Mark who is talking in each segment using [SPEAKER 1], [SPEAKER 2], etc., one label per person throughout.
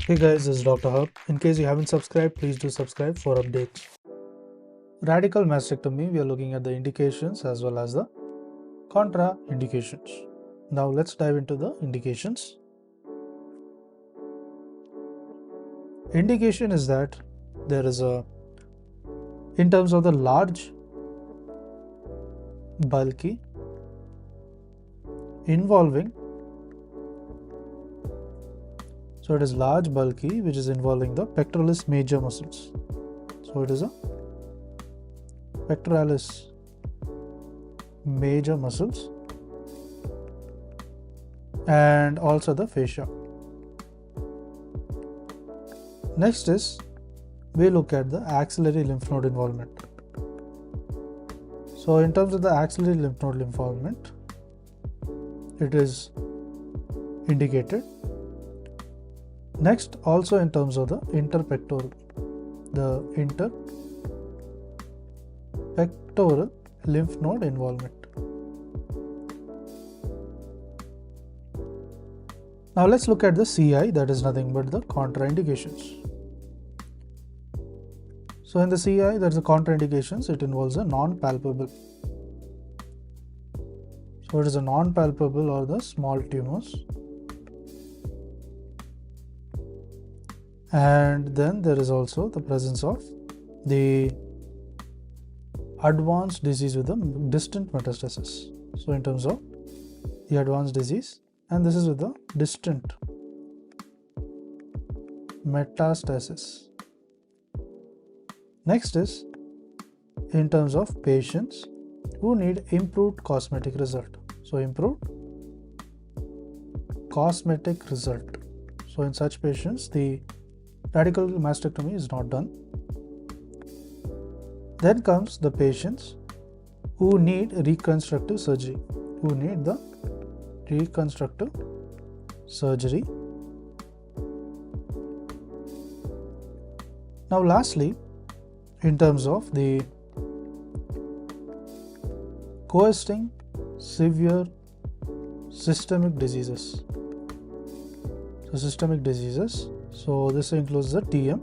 [SPEAKER 1] Hey guys, this is Dr. Hub. In case you haven't subscribed, please do subscribe for updates. Radical mastectomy, we are looking at the indications as well as the contraindications. Now let's dive into the indications. Indication is that there is in terms of the large, bulky, involving, so it is large, bulky, which is involving the pectoralis major muscles. So it is a pectoralis major muscles and also the fascia. Next is we look at the axillary lymph node involvement. So in terms of the axillary lymph node involvement, it is indicated. Next, also in terms of the interpectoral lymph node involvement. Now let's look at the CI, that is nothing but the contraindications. So in the CI, that's the contraindications, it involves a non-palpable. So it is a non-palpable or the small tumors. And then there is also the presence of the advanced disease with the distant metastasis. So in terms of the advanced disease, and this is with the distant metastasis. Next is in terms of patients who need improved cosmetic result. So improved cosmetic result. So in such patients, the radical mastectomy is not done. Then comes the patients who need reconstructive surgery, Now lastly, in terms of the coexisting severe systemic diseases. So this includes the TM,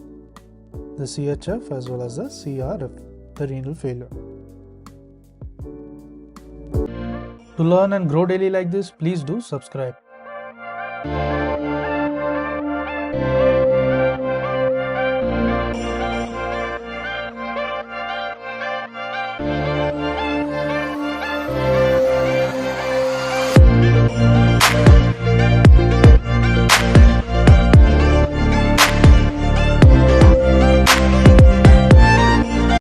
[SPEAKER 1] the CHF as well as the CRF, the renal failure. To learn and grow daily like this, please do subscribe.